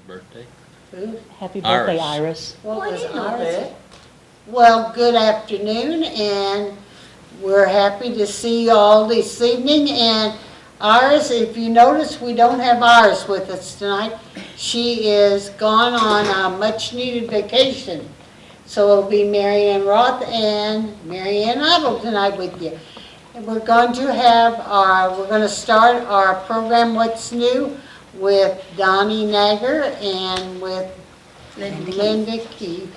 birthday. Who? Happy birthday, Iris. Iris. What I was didn't know ours? that. Well, good afternoon, and we're happy to see you all this evening. And Iris, if you notice, we don't have Iris with us tonight. She is gone on a much-needed vacation. So it'll be Marianne Roth and Marianne Idle tonight with you. And we're going to start our program, What's New, with Donnie Nagger and with Linda Keith.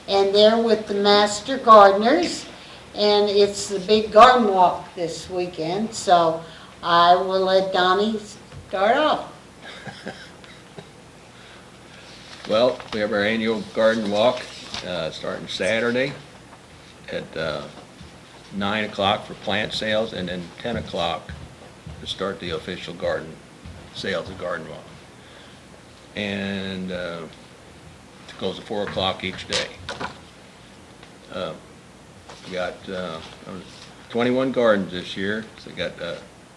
And they're with the Master Gardeners, and it's the big garden walk this weekend, so I will let Donnie start off. Well, we have our annual garden walk starting Saturday at 9 o'clock for plant sales, and then 10 o'clock to start the official garden sales of garden walk. And it goes to 4 o'clock each day. We got 21 gardens this year, so we got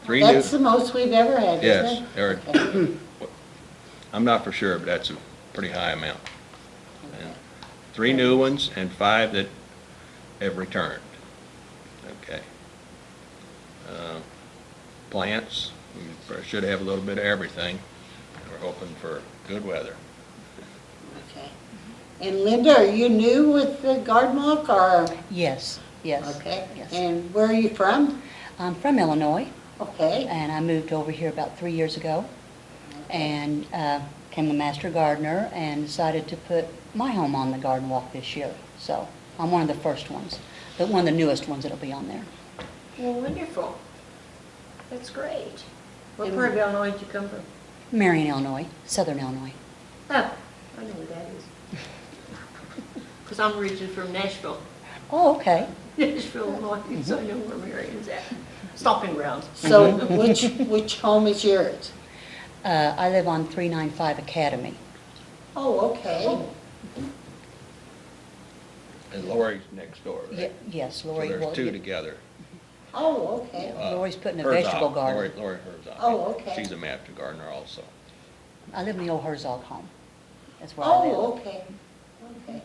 3 new. That's the most we've ever had, Yes, isn't it? there are- Okay. I'm not for sure, but that's a pretty high amount. And 3 new ones and 5 that have returned. Okay. Plants, we should have a little bit of everything. We're hoping for good weather. Okay. And Linda, are you new with the garden walk, or? Yes, yes. Okay. Yes. And where are you from? I'm from Illinois, Okay. and I moved over here about 3 years ago, and became a master gardener, and decided to put my home on the garden walk this year. So I'm one of the first ones, but one of the newest ones that'll be on there. Well, wonderful. That's great. What part of Illinois did you come from? Marion, Illinois, Southern Illinois. Oh, I know where that is. Because I'm originally from Nashville. Oh, okay. Nashville, Illinois, so I know where Marion's at. Stomping grounds. So which home is yours? I live on 395 Academy. Oh, okay. And Lori's next door, right? Yes, So Lori. there's 2 together. Oh, okay. Lori's putting a Herzog, vegetable garden. Lori Herzog. Oh, okay. She's a master gardener also. I live in the old Herzog home. That's where I live. Oh, okay. Okay.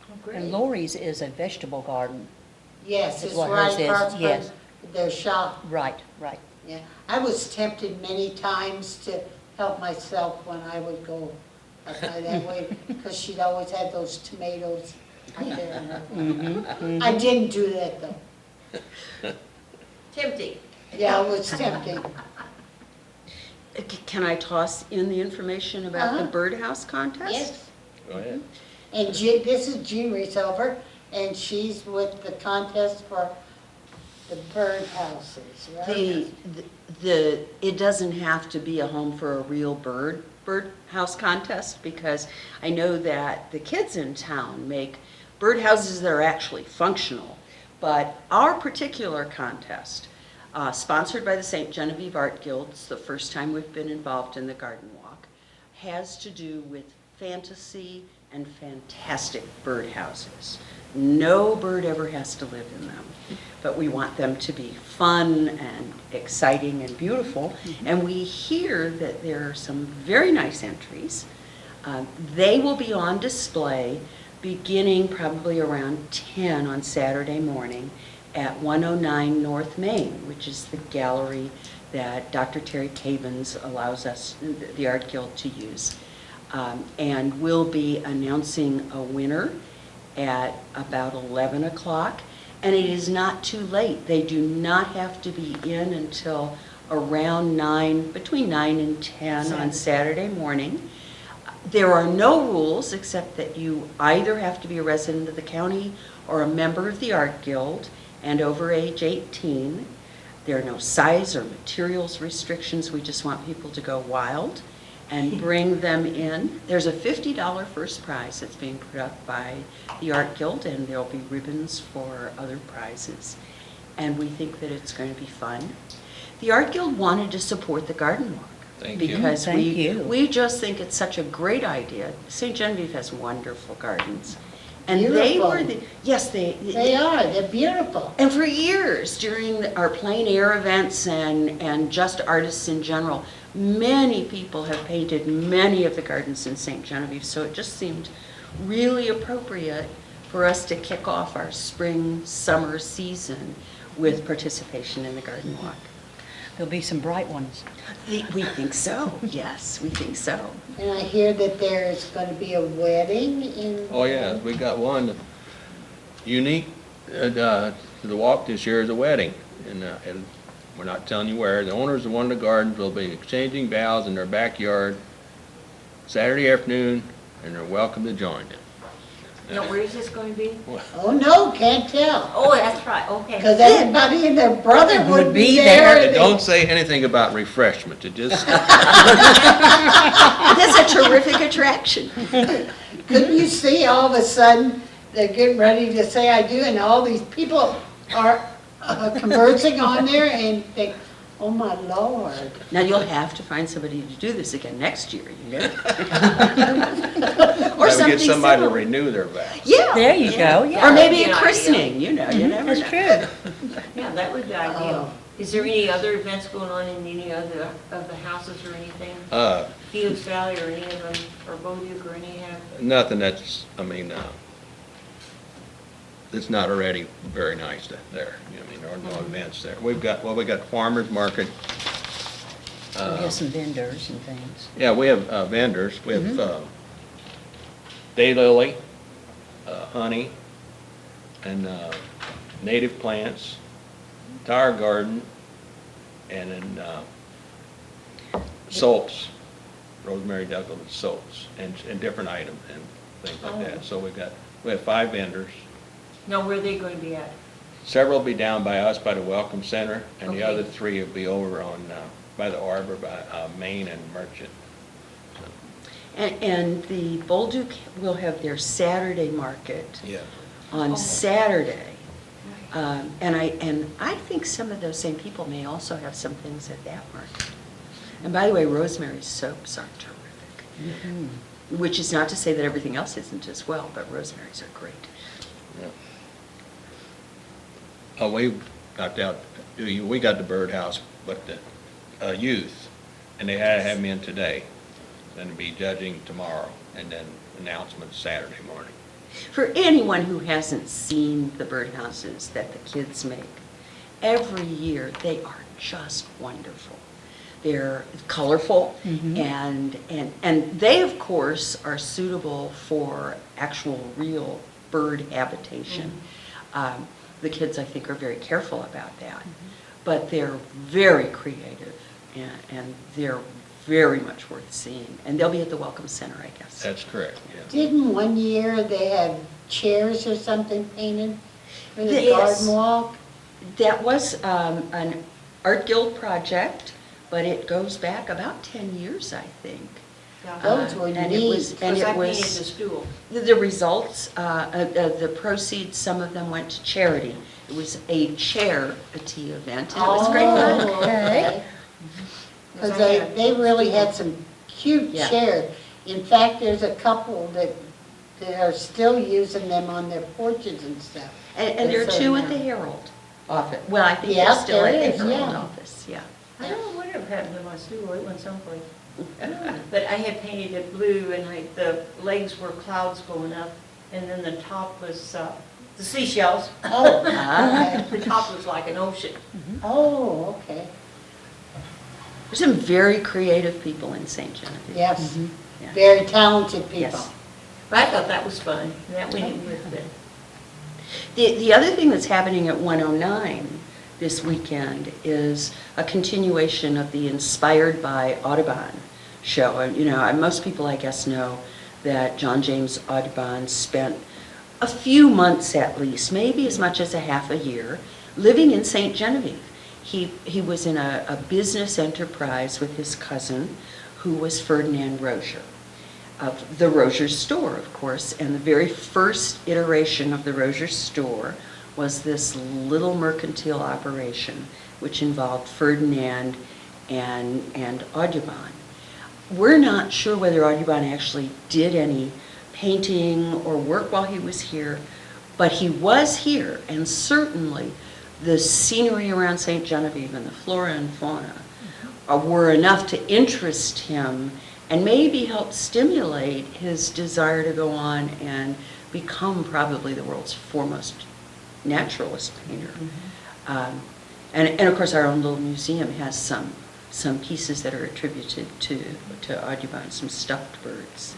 Oh, great. And Lori's is a vegetable garden. Yes, Is it's what right hers is, across from yes. their shop. Right, right. Yeah, I was tempted many times to help myself when I would go up by that way, because she'd always had those tomatoes out there. in her garden. I didn't do that, though. Tempting. Yeah, it was tempting. Can I toss in the information about the Uh-huh. birdhouse contest? Yes. Go ahead. And this is Jean Reesover, and she's with the contest for the bird houses, right? It doesn't have to be a home for a real birdhouse contest, because I know that the kids in town make birdhouses that are actually functional. But our particular contest, sponsored by the St. Genevieve Art Guild, it's the first time we've been involved in the garden walk, has to do with fantasy and fantastic birdhouses. No bird ever has to live in them, but we want them to be fun and exciting and beautiful. And we hear that there are some very nice entries. They will be on display beginning probably around 10 on Saturday morning at 109 North Main, which is the gallery that Dr. Terry Cavens allows us, the Art Guild, to use. And we'll be announcing a winner at about 11 o'clock. And it is not too late. They do not have to be in until around 9, between 9 and 10 on Saturday morning. There are no rules except that you either have to be a resident of the county or a member of the Art Guild and over age 18. There are no size or materials restrictions. We just want people to go wild and bring them in. There's a $50 first prize that's being put up by the Art Guild, and there'll be ribbons for other prizes. And we think that it's going to be fun. The Art Guild wanted to support the garden walk. Thank you. Because Thank you. we just think it's such a great idea. St. Genevieve has wonderful gardens, And they were, Beautiful. yes, They are, they're beautiful. and for years, during our plein air events and just artists in general, many people have painted many of the gardens in St. Genevieve, so it just seemed really appropriate for us to kick off our spring, summer season with participation in the garden walk. There'll be some bright ones. We think so, yes, we think so. And I hear that there is gonna be a wedding in. Oh, yeah, we got one unique to the walk this year is a wedding. And we're not telling you where. The owners of one of the gardens will be exchanging vows in their backyard Saturday afternoon, and they're welcome to join them. Now, where is this going to be? Oh, no, can't tell. Oh, that's right, okay. Because everybody and their brother would be there. And don't say anything about refreshment, it just, That's a terrific attraction. Couldn't you see all of a sudden, they're getting ready to say I do, and all these people are conversing on there and think, oh my Lord. Now, you'll have to find somebody to do this again next year, you know? Or I would something get somebody to similar. renew their vows. Yeah. There you go, yeah. Or maybe That'd be a an christening, you know, you never That's know. true. Yeah, that would be ideal. Oh. Is there any other events going on in any other of the houses or anything? Felix Valley or any of them, or Bowduke or any have? Nothing that's, it's not already very nice there. I mean, there are no events there. We got farmers market. We have some vendors and things. Yeah, we have vendors. We have daylily, honey, and native plants, tire garden, and then soaps, rosemary, Douglas soaps, and different items and things like that. So we have 5 vendors. Now, where are they going to be at? Several will be down by us by the Welcome Center, and the Okay. other 3 will be over on, by the Arbor, by Main and Merchant. And the Bolduc will have their Saturday market Yeah. on Oh. Saturday. And I think some of those same people may also have some things at that market. And by the way, Rosemary's soaps are terrific. Which is not to say that everything else isn't as well, but Rosemary's are great. Oh, we got the birdhouse, but the youth, and they had to have them in today, then to be judging tomorrow, and then announcement Saturday morning. For anyone who hasn't seen the birdhouses that the kids make, every year they are just wonderful. They're colorful, and they, of course, are suitable for actual real bird habitation. The kids, I think, are very careful about that. But they're very creative, and they're very much worth seeing. And they'll be at the Welcome Center, I guess. That's correct, yeah. Didn't one year they have chairs or something painted for the Yes. garden walk? That was an Art Guild project, but it goes back about 10 years, I think. Those were And it neat. was, and Because I it painted the was, stool. the results, the proceeds, some of them went to charity. It was a charity event, and it was great fun. Oh, okay. Because Because I had- they really had some cute Yeah. chairs. In fact, there's a couple that are still using them on their porches and stuff. And there are So, 2 at yeah. the Herald office. Well, I think Yeah, they're still at there the is, Herald yeah. office, yeah. I don't know what happened to my stool, it went someplace. But I had painted it blue, and the legs were clouds going up, and then the top was the seashells. Oh, Ah. okay. The top was like an ocean. Oh, okay. There's some very creative people in St. Genevieve. Yes, Yeah. very talented people. Yes. But I thought that was fun, and that went in with it. The other thing that's happening at 109 this weekend is a continuation of the Inspired by Audubon show. And, you know, most people, I guess, know that John James Audubon spent a few months at least, maybe as much as a half a year, living in St. Genevieve. He was in a business enterprise with his cousin, who was Ferdinand Rozier, of the Rozier store, of course. And the very first iteration of the Rozier store was this little mercantile operation, which involved Ferdinand and Audubon. We're not sure whether Audubon actually did any painting or work while he was here, but he was here, and certainly the scenery around St. Genevieve and the flora and fauna were enough to interest him and maybe help stimulate his desire to go on and become probably the world's foremost naturalist painter. And of course, our own little museum has some pieces that are attributed to Audubon, some stuffed birds.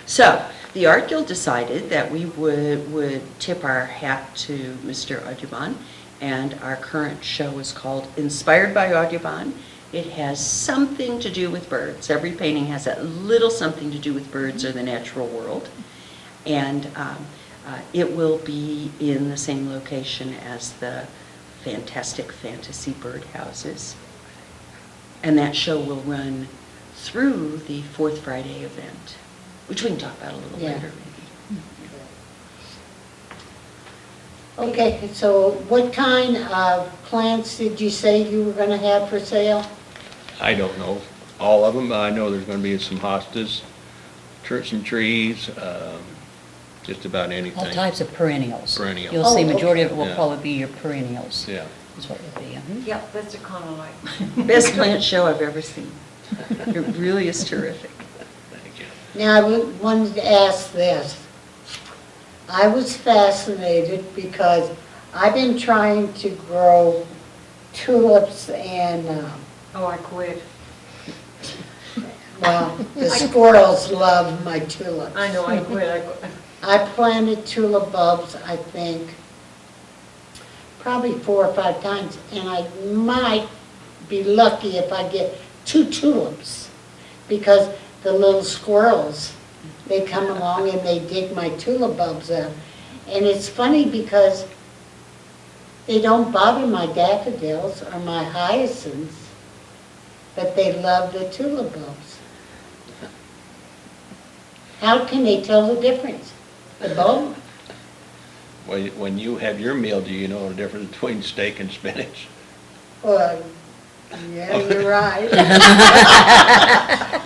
So the Art Guild decided that we would tip our hat to Mr. Audubon, and our current show is called Inspired by Audubon. It has something to do with birds. Every painting has a little something to do with birds or the natural world. And it will be in the same location as the fantastic fantasy birdhouses. And that show will run through the Fourth Friday event, which we can talk about a little Yeah. later, maybe. Okay, so what kind of plants did you say you were gonna have for sale? I don't know all of them. I know there's gonna be some hostas, some trees, just about anything. All types of perennials. Perennials. You'll see Oh, majority of it will okay. probably be your perennials, Yeah. is what it'll be. Yep, that's a kind of like. Best plant show I've ever seen. It really is terrific. Thank you. Now, wanted to ask this. I was fascinated because I've been trying to grow tulips and, Oh, I quit. well, the squirrels love my tulips. I know, I quit. I planted tulip bulbs, I think, probably 4 or 5 times, and I might be lucky if I get 2 tulips, because the little squirrels, they come along and they dig my tulip bulbs up. And it's funny because they don't bother my daffodils or my hyacinths, but they love the tulip bulbs. How can they tell the difference? The bulb? When you have your meal, do you know the difference between steak and spinach? Well, yeah, you're right.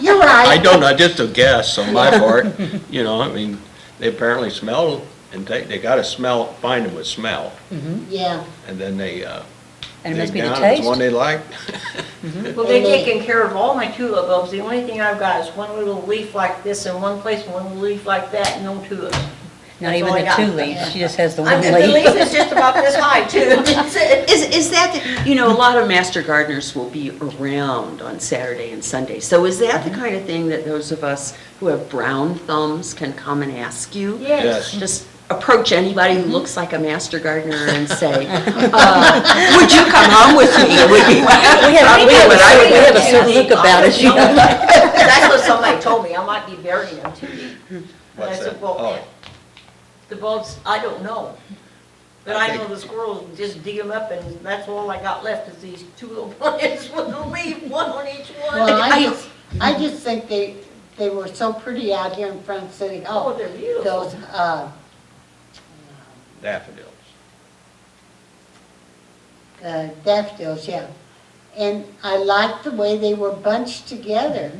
You're right. I don't know, just a guess on my part. You know, I mean, they apparently smell and they gotta smell, find them with smell. Yeah, And then they, And it must dig be the down, if it's taste. one they like. Well, they're taking care of all my tulip bulbs. The only thing I've got is one little leaf like this in one place, one little leaf like that, and no tulips. Not That's even all I the got. 2 leaves, she just has the I one mean, the leaf leaf. is just about this high too. That's it. Is that, you know, a lot of master gardeners will be around on Saturday and Sunday. So is that the kind of thing that those of us who have brown thumbs can come and ask you? Yes. Just approach anybody who looks like a master gardener and say, would you come home with me? It would be We have a certain look about us, you know. That's what somebody told me. I might be burying them too deep. And I What's said, that? well, Oh, the bulbs, I don't know. But I I know think- the squirrels just dig them up, and that's all I got left is these 2 little plants with a leaf, one on each one. well, I just think they were so pretty out here in front of City Oh, Hall. they're beautiful. Those, daffodils. daffodils, yeah. And I liked the way they were bunched together.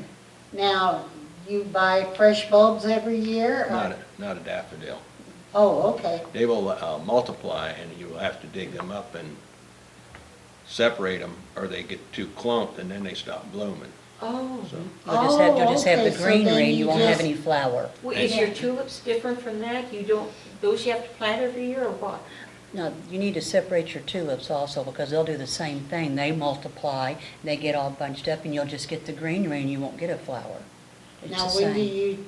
Now, you buy fresh bulbs every year? or- Not a daffodil. Oh, okay. They will multiply, and you will have to dig them up and separate them, or they get too clumped, and then they stop blooming. Oh. So, You'll just have okay, the so greenery, then and you you won't have just- any flower. Well, is your tulips different from that? You don't, those you have to plant every year or what? No, you need to separate your tulips also, because they'll do the same thing. They multiply, they get all bunched up, and you'll just get the greenery, and you won't get a flower. It's Now, the when do same.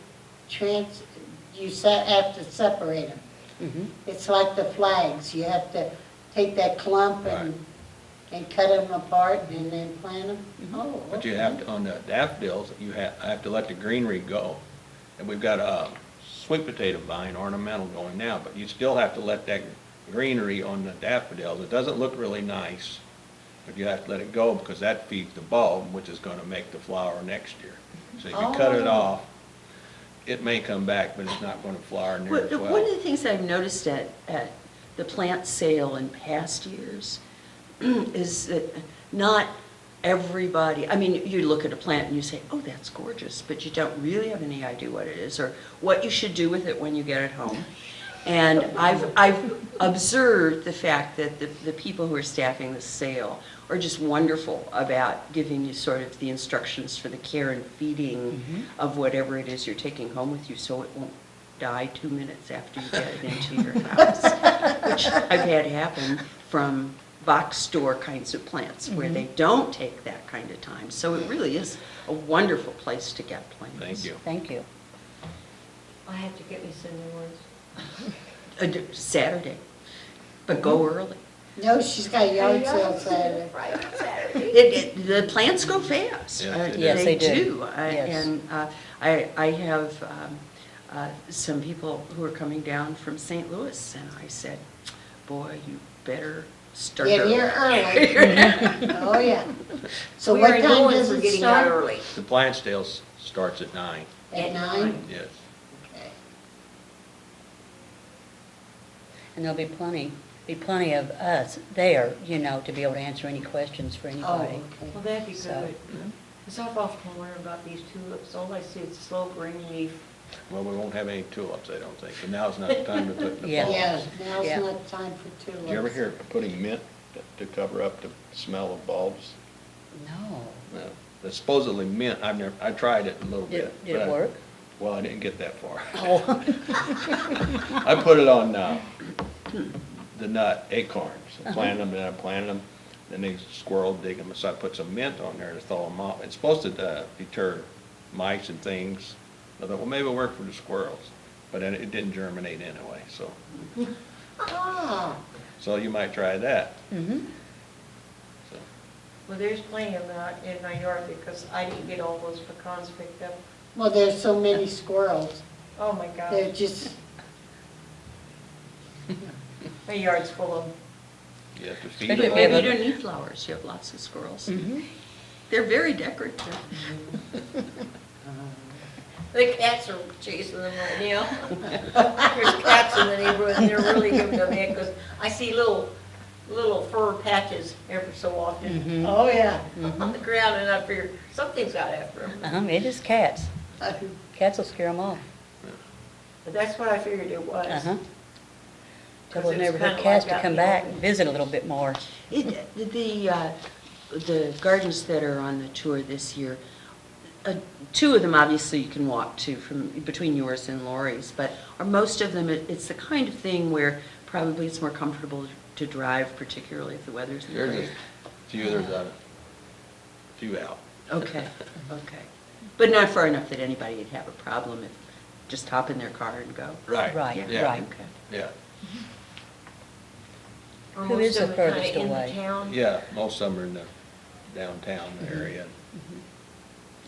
you have to separate them? Mhm. It's like the flags, you have to take that clump and cut them apart and then plant them? Oh, but you okay. have to, on the daffodils, I have to let the greenery go. And we've got a sweet potato vine ornamental going now, but you still have to let that greenery on the daffodils. It doesn't look really nice, but you have to let it go because that feeds the bulb, which is gonna make the flower next year. So if you cut it Oh. off, it may come back, but it's not gonna flower near as One of well. the things I've noticed at the plant sale in past years is that not everybody, I mean, you look at a plant and you say, oh, that's gorgeous, but you don't really have any idea what it is or what you should do with it when you get it home. And I've observed the fact that the people who are staffing the sale are just wonderful about giving you sort of the instructions for the care and feeding of whatever it is you're taking home with you, so it won't die 2 minutes after you get it into your house, which I've had happen from box store kinds of plants where they don't take that kind of time. So it really is a wonderful place to get plants. Thank you. Thank you. I have to get me some new ones. Saturday, but go early. No, she's got yard sale Saturday. Right, Saturday. The plants go fast. Yes, they Yes, they do. Yes. And I have some people who are coming down from St. Louis, and I said, boy, you better start Get early. here early. Oh, yeah. So We what are time known does for it getting out start? early. The plant sale starts at 9, At 9? yes. Okay. And there'll be plenty of us there, to be able to answer any questions for Oh, anybody. okay. Well, that'd be So, good. Because I've often wondered about these tulips. All I see is slow green leaf. Well, we won't have any tulips, I don't think, but now's not the time to put the Yeah. bulbs. Yeah, now's Yeah. not time for tulips. Did you ever hear of putting mint to cover up the smell of bulbs? No. No. It's supposedly mint, I tried it a little Did bit. did but it I- work? Well, I didn't get that far. Oh. I put it on the nut acorns. I planted them, then I planted them, then they squirrel dig them, so I put some mint on there to thaw them off. It's supposed to deter mice and things. I thought, well, maybe it'll work for the squirrels, but then it didn't germinate anyway, so. Ah, So you might try that. Mm-hmm. So, Well, there's plenty of that in my yard because I didn't get all those pecans picked up. well, there's so many squirrels. Oh, my They're God. just, My yard's full of them. you have to feed Especially them. if Maybe you you have don't need flowers, you have lots of squirrels. Mm-hmm. They're very decorative. The cats are chasing them right now. There's cats in the neighborhood and they're really giving them heck because I see little fur patches every so often Mm-hmm. oh, yeah. on the ground and I figure something's got after them. It is cats. Cats will scare them off. But that's what I figured it was. Uh-huh. 'Cause Couple of it's neighborhood kinda cats like to out come in the back open. and visit a little bit more. The gardens that are on the tour this year, two of them obviously you can walk to from between yours and Lori's, but are most of them, it's the kind of thing where probably it's more comfortable to drive, particularly if the weather's There's great. there's a few out. Okay, okay. But not far enough that anybody would have a problem if, just hop in their car and go. Right. Right, Yeah, Yeah. right. okay. Yeah, Or Who most is the of them kinda furthest in the away? town. yeah, most of them are in the downtown area.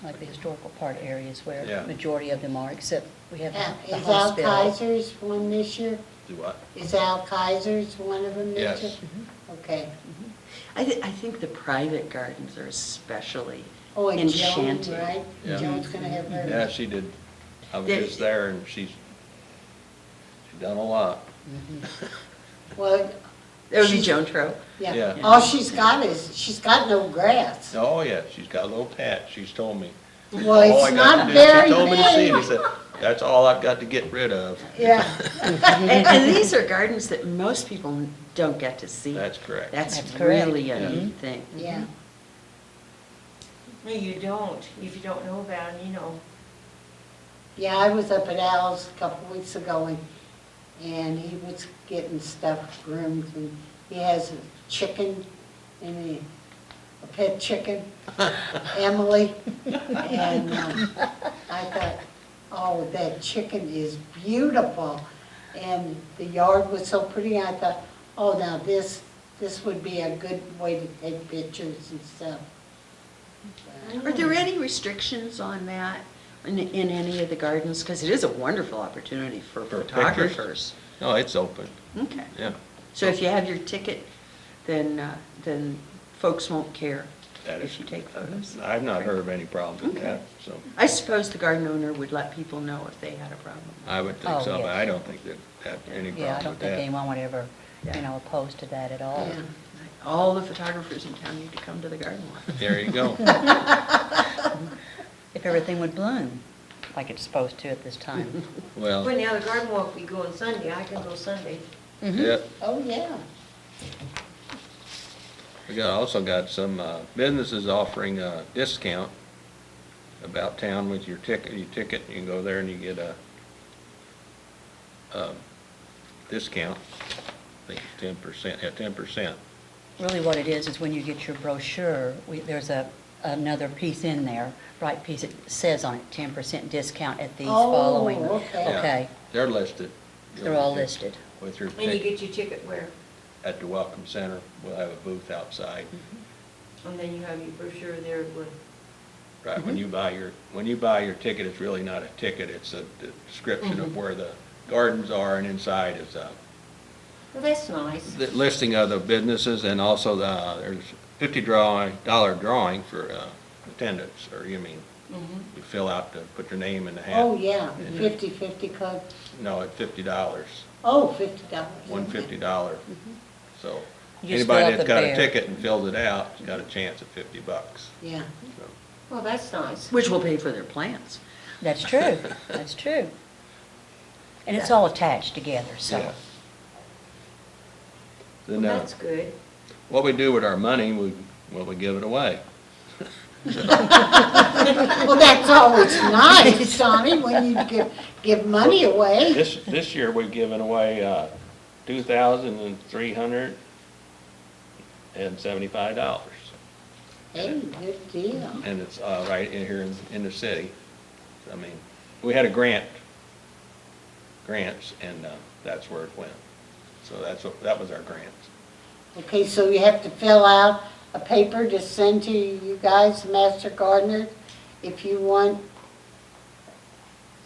Like the historical part areas where Yeah. majority of them are, except we have the Is Al hospital. Kaiser's one this year? Do what? Is Al Kaiser's one of them this year? Yes. Okay. I think the private gardens are especially Oh, and Joan, enchanting. right? Yeah. Joan's gonna have her. Yeah, she did. I was Did- just there and she's done a lot. Well, That would be She's- Joan Tro. yeah, Yeah. all she's got is, she's got no grass. Oh, yeah, she's got a little patch, she's told me. Well, All I it's got not to do- very She told me to see it, he big. said, that's all I've got to get rid of. Yeah. And these are gardens that most people don't get to see. That's correct. That's That's correct. really a Yeah. neat thing. Yeah. No, you don't. If you don't know about them, Yeah, I was up at Al's a couple weeks ago and he was getting stuff groomed and he has a chicken and a pet chicken, Emily. And I thought, oh, that chicken is beautiful. And the yard was so pretty, I thought, oh, now this would be a good way to take pictures and stuff. Are there any restrictions on that in any of the gardens? Because it is a wonderful opportunity for For photographers. No, it's open, Okay. yeah. So if you have your ticket, then folks won't care That if is- you take photos. I've not heard of any problem with Okay. that, so I suppose the garden owner would let people know if they had a problem. I would think Oh, so, but yes. I don't think that have any Yeah, I problem don't with think that. anyone would ever, Yeah. oppose to that at all. Yeah. All the photographers in town need to come to the garden walk. There you go. If everything would bloom like it's supposed to at this time. Well, When now the garden walk we go on Sunday, I can go Sunday. yeah, Oh, yeah. also got some businesses offering a discount about town with your ticket. You can go there and you get a discount, I think 10%, yeah, 10%. Really what it is when you get your brochure, there's another piece in there, bright piece, it says on it 10% discount at these Oh, following. okay. Yeah, Okay, They're listed. they're all listed. With your And you ticket get your ticket where? at the Welcome Center. We'll have a booth outside. And then you have your brochure there with, Right, when you buy your ticket, it's really not a ticket, it's a description of where the gardens are, and inside is well, that's nice. the listing of the businesses, and also there's $50 drawing for attendance, or you mean, you fill out to put your name in the hat. Oh, yeah, 50/50 club. No, at $50, Oh, $50. $150. So You just fill anybody out that's the got a bear. ticket and fills it out, has got a chance at $50. Yeah. So, Well, that's nice. Which will pay for their plants. That's true, that's true. And it's all attached together, so. yeah. Well, Then, that's good. what we do with our money, we give it away. Well, that's always nice, Donnie, when you give money away. This year, we've given away $2,375, Hey, good deal. and it's right in here in the city. I mean, we had grants, and that's where it went. So that was our grants. Okay, so you have to fill out a paper to send to you guys, Master Gardeners, if you want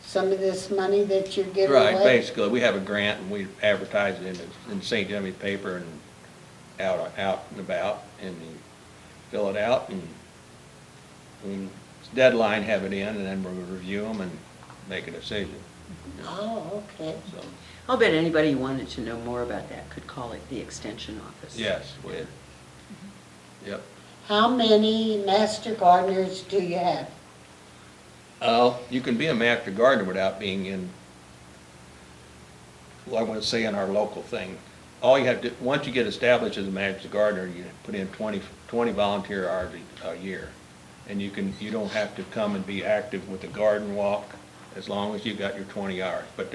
some of this money that you're giving away? Right, basically, we have a grant, and we advertise it in the St. Genevieve paper and out and about, and you fill it out, and when it's deadline, have it in, and then we'll review them and make a decision. Oh, okay. So, I'll bet anybody who wanted to know more about that could call it the extension office. yes, yep. How many Master Gardeners do you have? You can be a master gardener without being in, well, I want to say in our local thing. All you have to, once you get established as a master gardener, you put in 20 volunteer hours a year. And you don't have to come and be active with the garden walk as long as you got your 20 hours. But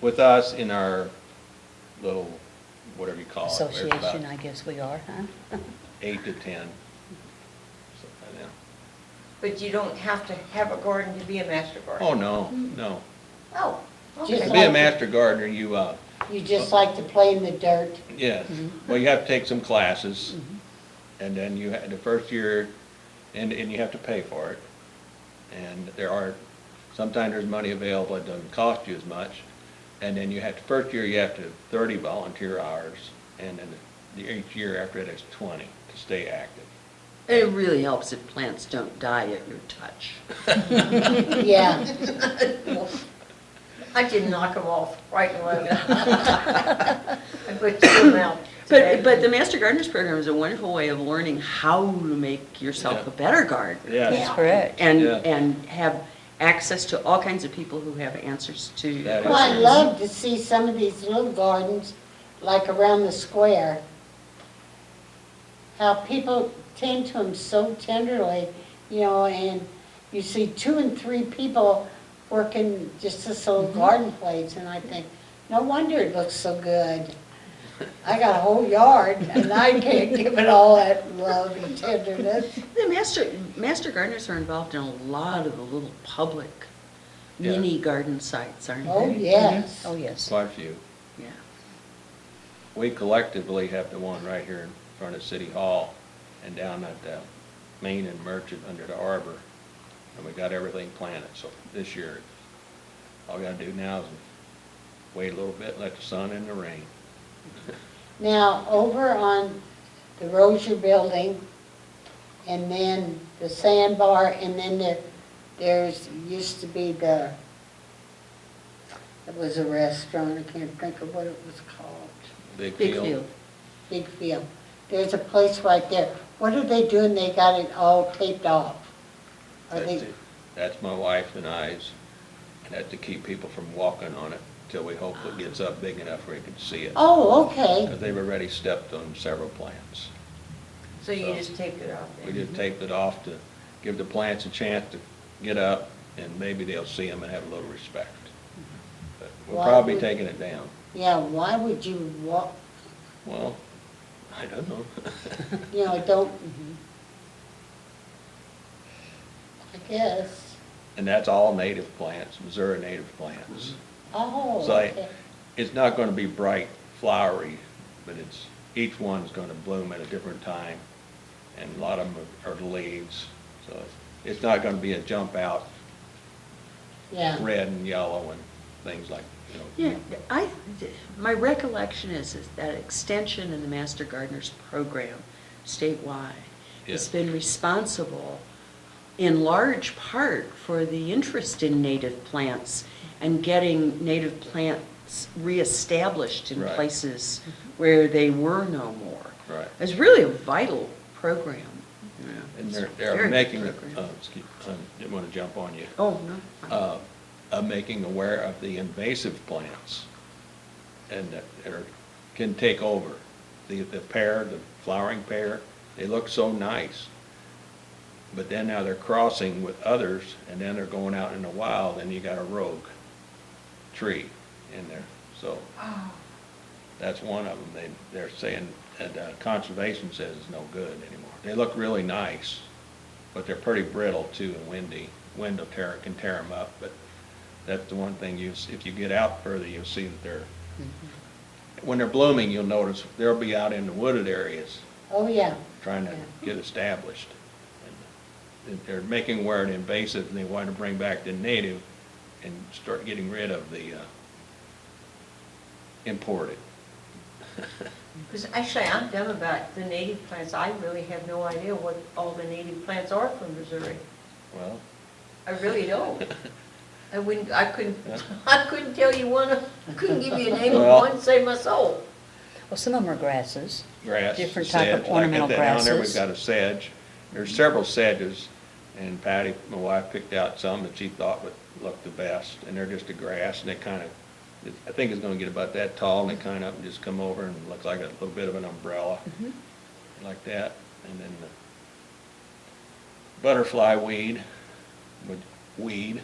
with us in our little, whatever you call it. there's about Association, I guess we are, huh? 8 to 10. Something like that. But you don't have to have a garden to be a master gardener. Oh, no. Oh, Just To okay. be a master gardener, you, You just like to play in the dirt? yes, well, you have to take some classes, and then you had the first year, and you have to pay for it. And sometimes there's money available, it doesn't cost you as much. And then first year you have to have 30 volunteer hours, and then each year after that is 20 to stay active. It really helps if plants don't die at your touch. Yeah. I did knock them off right and left. I put them out today. But the Master Gardeners Program is a wonderful way of learning how to make yourself Yeah. a better gardener. Yes, That's correct. And, Yeah. and have access to all kinds of people who have answers to That is- Well, I questions. love to see some of these little gardens, like around the square, how people tend to them so tenderly, and you see 2 and 3 people working just this little garden place, and I think, no wonder it looks so good. I got a whole yard, and I can't give it all that love and tenderness. The Master Gardeners are involved in a lot of the little public Yeah. mini garden sites, aren't they? Oh, yes. Oh, yes. quite a few. Yeah. We collectively have the one right here in front of City Hall and down at Main and Merchant under the arbor. And we got everything planted, so this year, all we gotta do now is wait a little bit, let the sun and the rain. Now, over on the Rozier Building, and then the Sandbar, and then there's, used to be it was a restaurant, I can't think of what it was called, Big Big field. field. Big Field. there's a place right there. What are they doing? They got it all taped off. Are That's they, it. That's my wife and I's, and that's to keep people from walking on it till we hope it gets up big enough where you can see it. oh, okay. Because they've already stepped on several plants. So you So, just taped it off We then? just taped it off to give the plants a chance to get up, and maybe they'll see them and have a little respect. But we'll Why probably be would- taking it down. Yeah, why would you walk, Well, I don't know. don't, I guess. And that's all native plants, Missouri native plants. Oh, So okay. it's not gonna be bright flowery, but each one's gonna bloom at a different time, and a lot of them are the leaves. So it's not gonna be a jump out Yeah. red and yellow and things like, Yeah, my recollection is that Extension and the Master Gardeners Program statewide has Yes. been responsible in large part for the interest in native plants and getting native plants reestablished in Right. places where they were no more. Right. It's really a vital program. And It's a they're very making, good program. excuse, I didn't wanna jump on you. Oh, no. Making aware of the invasive plants and that can take over. The pear, the flowering pear, they look so nice. But then now they're crossing with others, and then they're going out in the wild, and you got a rogue tree in there. So that's one of them. They're saying, that conservation says it's no good anymore. They look really nice, but they're pretty brittle too and windy. Wind will can tear them up, but that's the one thing if you get out further, you'll see that when they're blooming, you'll notice they'll be out in the wooded areas Oh, yeah. trying to get established. And they're making aware of the invasive, and they want to bring back the native and start getting rid of the imported. Because actually, I'm dumb about the native plants. I really have no idea what all the native plants are from Missouri. Well, I really don't. I couldn't, Yeah. I couldn't tell you I couldn't give you a name Well- of one, save my soul. Well, some of them are grasses. grass, Different type of sedge, ornamental like down there, we've grasses. got a sedge. There's several sedges, and Patty, my wife, picked out some that she thought would look the best, and they're just a grass, and they kind of, I think it's gonna get about that tall, and they kind of just come over and look like a little bit of an umbrella, like that. And then the butterfly weed, weed,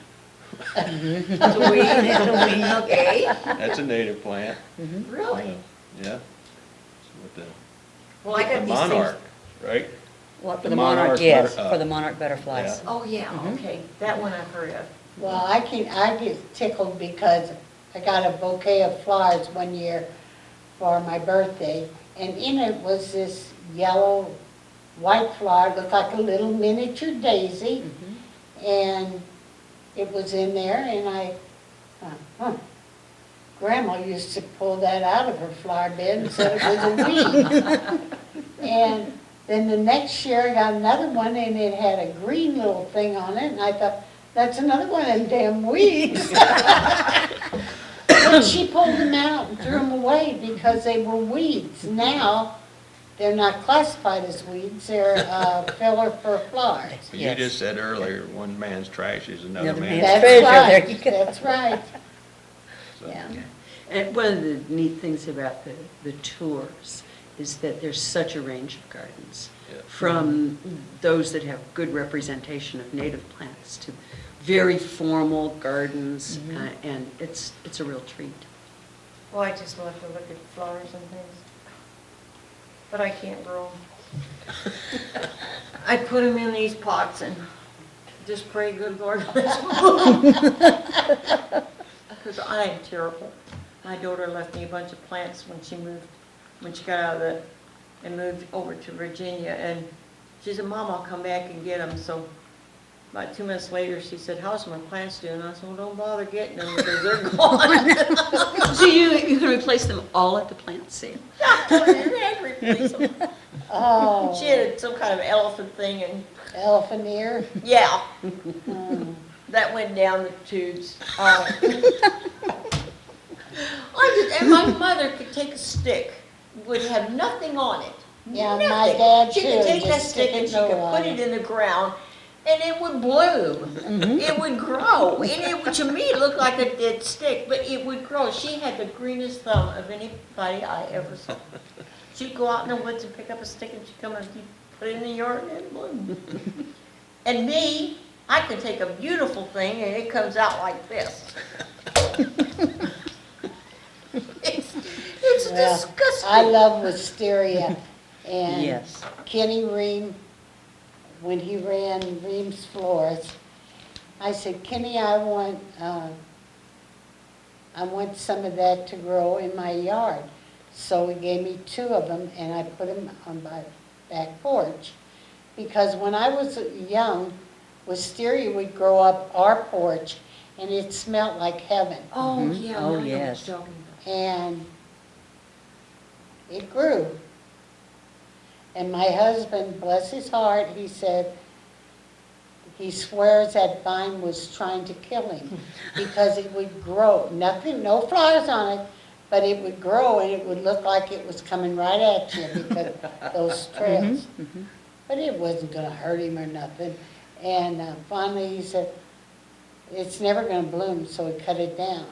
It's a weed. Okay, that's a native plant. really? Yeah. With the Well, I the got these monarch, things. right? What, for The the monarch, monarch yes, butter- for the monarch butterflies. Oh, yeah, Mhm. okay, that one I've heard of. Well, I get tickled because I got a bouquet of flowers one year for my birthday, and in it was this yellow, white flower, looked like a little miniature daisy, and it was in there, and I thought, huh, Grandma used to pull that out of her flower bed and said it was a weed. And then the next year I got another one, and it had a green little thing on it, and I thought, that's another one of them damn weeds. But she pulled them out and threw them away because they were weeds. Now, they're not classified as weeds, they're filler for flowers. You Yes. just said earlier, one man's trash is another Another man's. man's That's treasure, there you right, go. that's right. So, Yeah. And one of the neat things about the tours is that there's such a range of gardens. Yeah. From those that have good representation of native plants to very formal gardens, and it's a real treat. Well, I just love to look at flowers and things, but I can't grow them. I put them in these pots and just pray, good Lord, because I am terrible. My daughter left me a bunch of plants when she got out of and moved over to Virginia, and she said, Mom, I'll come back and get them, so about 2 minutes later, she said, how's my plants doing? I said, well, don't bother getting them because they're gone. So you can replace them all at the plant sale. Replace them. Oh, She had some kind of elephant thing, and elephant ear. yeah, Hmm. that went down the tubes. And my mother could take a stick, would have nothing on it, Yeah, my Nothing. dad She too, could take that just stick stick and it she could low put on it it. in the ground and it would bloom. It would grow. And to me, it looked like a dead stick, but it would grow. She had the greenest thumb of anybody I ever saw. She'd go out in the woods and pick up a stick and she'd come and put it in the yard and it bloomed. And me, I can take a beautiful thing and it comes out like this. It's Well, disgusting. I love wisteria, and Yes. Kenny Ream, when he ran Ream's Florist, I said, Kenny, I want some of that to grow in my yard. So he gave me 2 of them, and I put them on my back porch. Because when I was young, wisteria would grow up our porch, and it smelled like heaven. Oh, Mhm. yeah, Oh, now I know what yes. you're talking about. And it grew. And my husband, bless his heart, he said, he swears that vine was trying to kill him because it would grow. Nothing, no flowers on it, but it would grow and it would look like it was coming right at you because those trails. But it wasn't gonna hurt him or nothing. And finally he said, it's never gonna bloom, so he cut it down.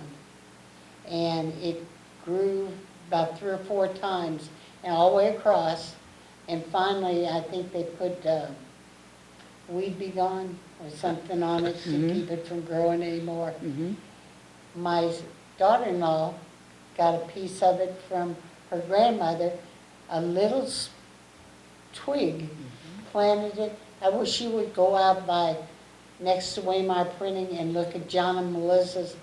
And it grew about 3 or 4 times, and all the way across. And finally, I think they put Weed Be Gone or something on it to keep it from growing anymore. Mhm. My daughter-in-law got a piece of it from her grandmother, a little twig, planted it. I wish she would go out by next to Waymar Printing and look at John and Melissa's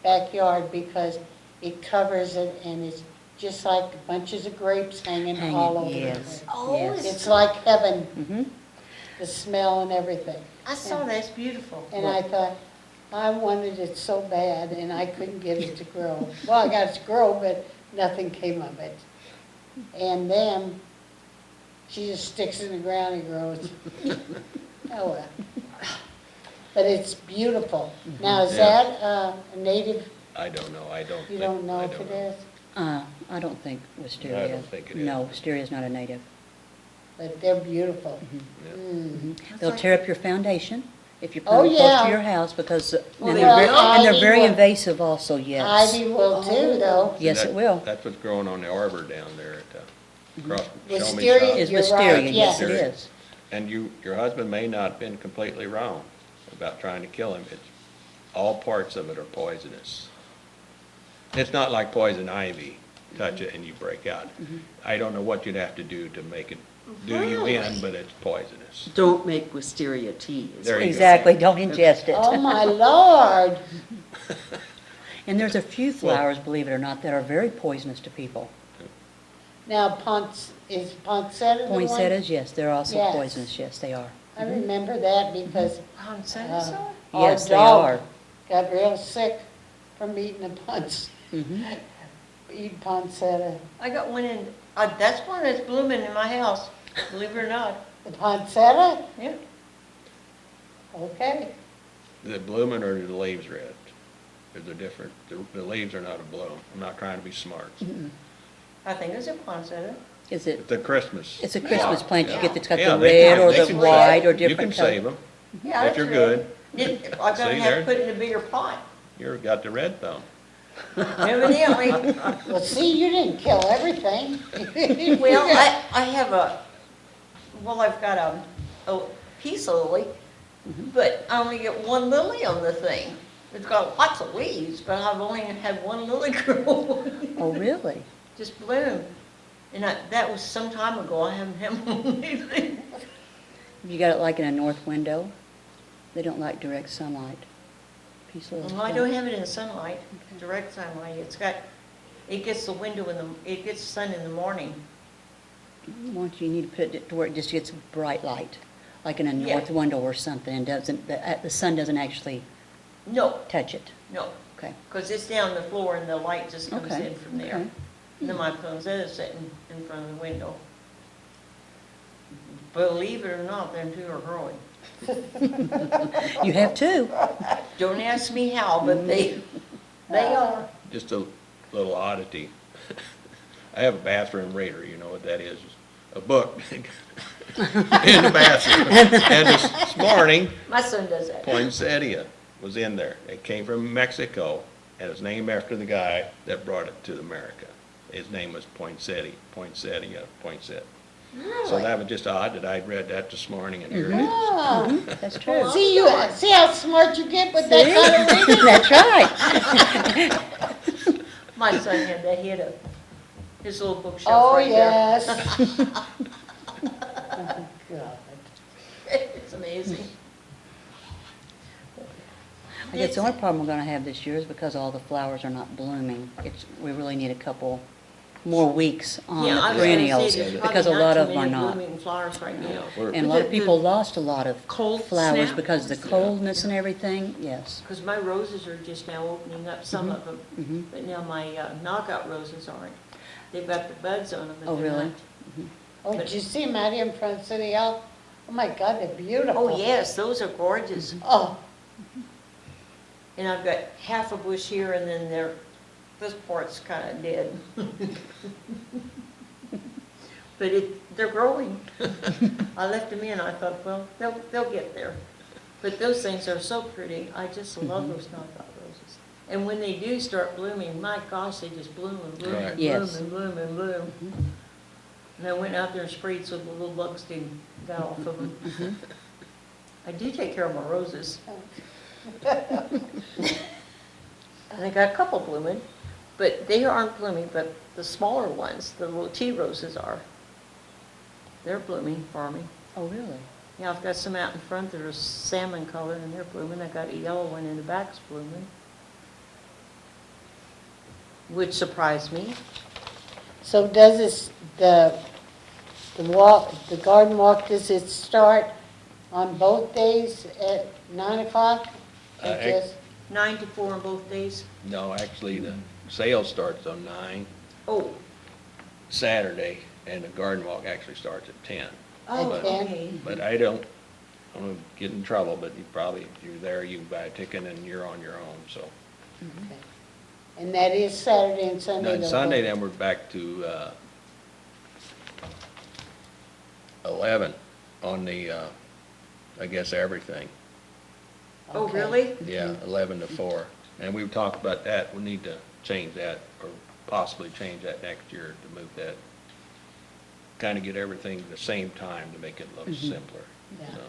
backyard because it covers it and it's just like bunches of grapes hanging all over the Yes. place. Oh, Yes. It's like heaven, Mhm. the smell and everything. I saw that, it's beautiful. And I thought, I wanted it so bad and I couldn't get it to grow. Well, I got it to grow, but nothing came of it. And then she just sticks in the ground and grows. Oh, well. But it's beautiful. Now, is Yeah. that a native, I don't know, I don't. you think- don't know I if don't it is? I don't think wisteria. I don't think it is. No, wisteria is not a native. But they're beautiful. Yeah. Mm. They'll tear up your foundation if you put Oh, them close yeah. to your house because, Well, and they they're will. very, and they're Ivy very will. invasive also, yes. Ivy will too, though. Yes, That- it will. That's what's growing on the arbor down there at, across from Showman Wisteria Shop. Is You're wisteria, right, yes, it yes. is. And your husband may not have been completely wrong about trying to kill him. It's, all parts of it are poisonous. It's not like poison ivy, touch it and you break out. I don't know what you'd have to do to make it do you in, Really? but it's poisonous. Don't make wisteria tea. is There what you you're go. Exactly, don't ingest it. Oh, my Lord. And there's a few flowers, believe it or not, that are very poisonous to people. Now, is poinsettia the one? Poinsettias, yes, they're also Yes. poisonous, yes, they are. I remember that because Poinsettias are? our Yes, they dog are. got real sick from eating Mhm. eating poinsettia. I got one in, that's one that's blooming in my house, believe it or not. The poinsettia? Yeah. Okay. The blooming or the leaves red? There's a different, the leaves are not a bloom. I'm not trying to be smart. I think it's a poinsettia. Is it, It's a Christmas. it's a Christmas plant you get that's got Yeah, the they red can- or they the can- white or You different can save color. them. Yeah, If that's you're red. good. I'm gonna See have there? to put it in a bigger pot, You've got the red thumb. evidently. Well, see, you didn't kill everything. Well, I have I've got a peace lily, but I only get one lily on the thing. It's got lots of leaves, but I've only had one lily grow, Oh, really? just bloom. And that was some time ago, I haven't had one lately. You got it like in a north window? They don't like direct sunlight. Peace lilies Well, I don't have it in sunlight, direct sunlight. It gets the window it gets sun in the morning. Want you need to put it to where it just gets bright light, like in a Yeah. north window or something, and doesn't, the sun doesn't actually No, touch it. no, Okay. because it's down the floor and the light just comes Okay, in from there. okay. And then my poinsettia's sitting in front of the window. Believe it or not, them two are growing. You have two. Don't ask me how, but they are. Just a little oddity. I have a bathroom reader, you know what that is? A a book in the bathroom. And this morning, My son does that. poinsettia was in there. It came from Mexico, and it's named after the guy that brought it to America. His name was poinsettia. So that was just odd that I'd read that this morning, and here it is. Oh, That's true. see how smart you get with that kind of reading? That's right. My son had that, he had his little bookshelf Oh, right there. yes. God. It's amazing. I guess the only problem we're gonna have this year is because all the flowers are not blooming. We really need a couple more weeks on Yeah, I the was gonna perennials, say, there's because a probably lot not of too them are many not. blooming flowers right now. We're- And a lot of The- people lost a lot of Cold flowers snap? because of the coldness and everything, yes. Because my roses are just now opening up, some of them, Mhm. but now my knockout roses aren't. They've got the buds on them, Oh, but they're really? not. Oh, did you see them out here in front of City Hall? Oh, my God, they're beautiful. Oh, yes, those are gorgeous. Oh, And I've got half a bush here, and then this part's kind of dead. But they're growing. I left them in, I thought, well, they'll get there. But those things are so pretty, I just love those knockout roses. And when they do start blooming, my gosh, they just bloom and bloom Right. and bloom Yes. and bloom and bloom. And I went out there and sprayed so the little bugs didn't got off of them. I do take care of my roses. And I got a couple blooming, but they aren't blooming, but the smaller ones, the little tea roses are. They're blooming for me. Oh, really? Yeah, I've got some out in front that are salmon color and they're blooming. I got a yellow one in the back's blooming. Which surprised me. so does this, the walk, the garden walk, does it start on both days at 9 o'clock? Or I- just, 9 to 4 on both days. No, actually, the sale starts on 9 Oh, Saturday, and the garden walk actually starts at 10. oh, At 10? okay. But I don't want to get in trouble, but you probably, if you're there, you can buy a ticket and you're on your own, so. okay. And that is Saturday and Sunday? On the Sunday, whole- then we're back to 11 on the, I guess, everything. Oh, Okay. really? Yeah, 11 to 4. And we've talked about that, we need to change that, or possibly change that next year to move that, kind of get everything the same time to make it look simpler. Yeah. So,